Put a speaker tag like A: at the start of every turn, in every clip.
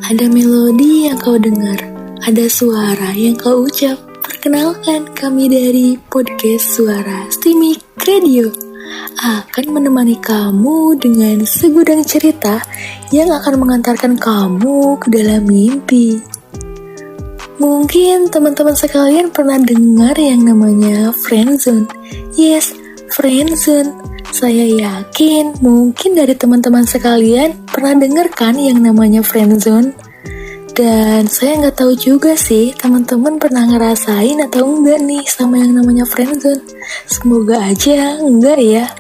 A: Ada melodi yang kau dengar, ada suara yang kau ucap. Perkenalkan, kami dari podcast Suara Stimik Radio akan menemani kamu dengan segudang cerita yang akan mengantarkan kamu ke dalam mimpi. Mungkin teman-teman sekalian pernah dengar yang namanya friendzone. Yes, friendzone. Saya yakin mungkin dari teman-teman sekalian pernah dengar kan yang namanya friendzone. Dan saya nggak tahu juga sih teman-teman pernah ngerasain atau enggak nih sama yang namanya friendzone. Semoga aja enggak ya.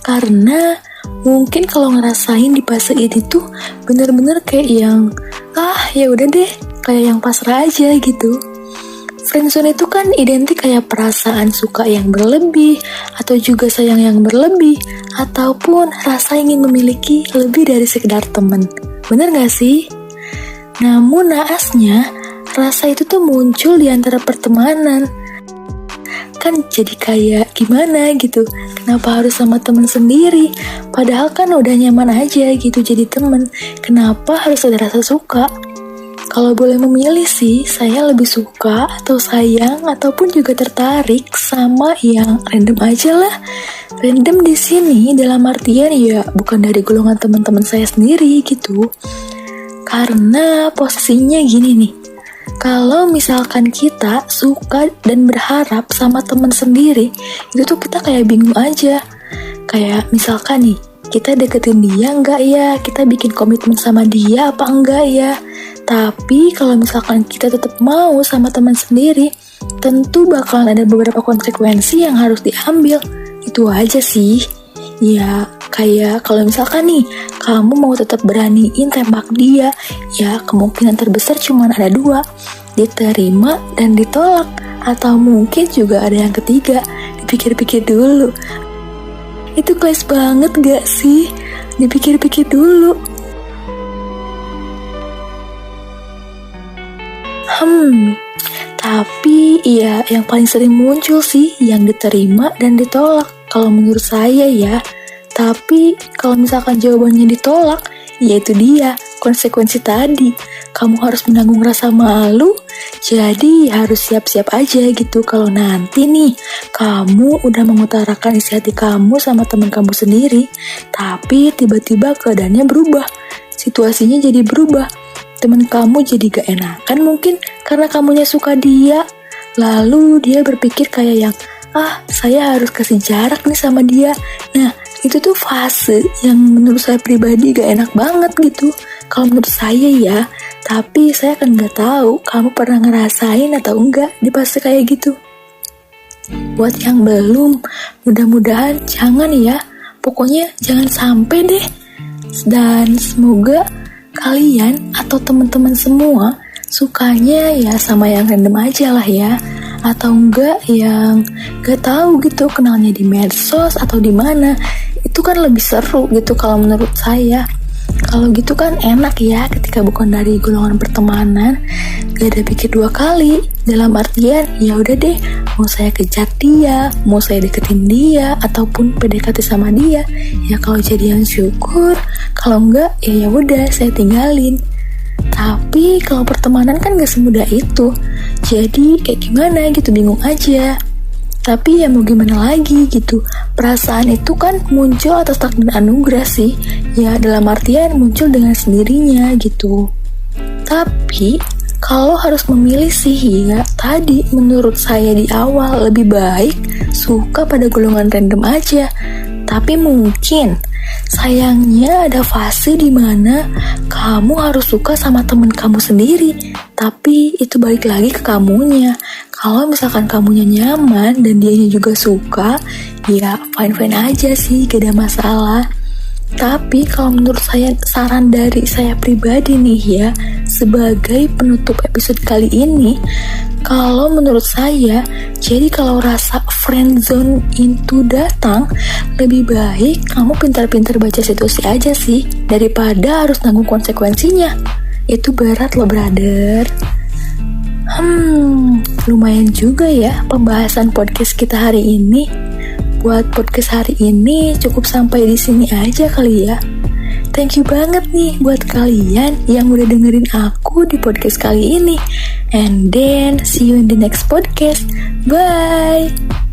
A: Karena mungkin kalau ngerasain di fase ini tuh bener-bener kayak yang ya udah deh, kayak yang pasrah aja gitu. Friendzone itu kan identik kayak perasaan suka yang berlebih, atau juga sayang yang berlebih, ataupun rasa ingin memiliki lebih dari sekedar teman. Bener gak sih? Namun naasnya, rasa itu tuh muncul di antara pertemanan. Kan jadi kayak gimana gitu, kenapa harus sama teman sendiri? Padahal kan udah nyaman aja gitu jadi teman. Kenapa harus ada rasa suka? Kalau boleh memilih sih, saya lebih suka atau sayang ataupun juga tertarik sama yang random aja lah. Random di sini dalam artian ya bukan dari golongan teman-teman saya sendiri gitu. Karena posisinya gini nih. Kalau misalkan kita suka dan berharap sama teman sendiri, itu tuh kita kayak bingung aja. Kayak misalkan nih, kita deketin dia enggak ya? Kita bikin komitmen sama dia apa enggak ya? Tapi kalau misalkan kita tetap mau sama teman sendiri, tentu bakalan ada beberapa konsekuensi yang harus diambil. Itu aja sih. Ya, kayak kalau misalkan nih, kamu mau tetap beraniin tembak dia, ya kemungkinan terbesar cuma ada dua. Diterima dan ditolak. Atau mungkin juga ada yang ketiga, dipikir-pikir dulu. Itu kelas banget gak sih? Dipikir-pikir dulu. Tapi ya yang paling sering muncul sih yang diterima dan ditolak kalau menurut saya ya. Tapi kalau misalkan jawabannya ditolak, ya itu dia konsekuensi tadi. Kamu harus menanggung rasa malu, jadi harus siap-siap aja gitu kalau nanti nih kamu udah mengutarakan isi hati kamu sama teman kamu sendiri, tapi tiba-tiba keadaannya berubah, situasinya jadi berubah. Temen kamu jadi gak enakan mungkin karena kamunya suka dia. Lalu dia berpikir kayak yang, saya harus kasih jarak nih sama dia. Nah, itu tuh fase yang menurut saya pribadi gak enak banget gitu. Kalau menurut saya ya, tapi saya kan gak tahu kamu pernah ngerasain atau enggak di fase kayak gitu. Buat yang belum, mudah-mudahan jangan ya. Pokoknya jangan sampai deh. Dan semoga kalian atau teman-teman semua sukanya ya sama yang random aja lah ya, atau enggak yang gak tahu gitu kenalnya di medsos atau di mana. Itu kan lebih seru gitu kalau menurut saya. Kalau gitu kan enak ya ketika bukan dari golongan pertemanan, gak ada pikir dua kali. Dalam artian ya udah deh, mau saya kejar dia, mau saya deketin dia ataupun PDKT sama dia, ya kalau jadian syukur, kalau enggak ya udah saya tinggalin. Tapi kalau pertemanan kan gak semudah itu. Jadi kayak gimana gitu, bingung aja. Tapi ya mau gimana lagi gitu, perasaan itu kan muncul atas takdir anugerah sih. Ya dalam artian muncul dengan sendirinya gitu. Tapi kalau harus memilih sih ya tadi menurut saya di awal lebih baik suka pada golongan random aja. Tapi mungkin sayangnya ada fase dimana kamu harus suka sama temen kamu sendiri. Tapi itu balik lagi ke kamunya. Kalau misalkan kamunya nyaman dan dianya juga suka, ya fine-fine aja sih, gak ada masalah. Tapi kalau menurut saya, saran dari saya pribadi nih ya, sebagai penutup episode kali ini, kalau menurut saya, jadi kalau rasa friendzone itu datang, lebih baik kamu pintar-pintar baca situasi aja sih, daripada harus nanggung konsekuensinya. Itu berat loh brother. Lumayan juga ya pembahasan podcast kita hari ini. Buat podcast hari ini cukup sampai di sini aja kali ya. Thank you banget nih buat kalian yang udah dengerin aku di podcast kali ini. And then, see you in the next podcast. Bye!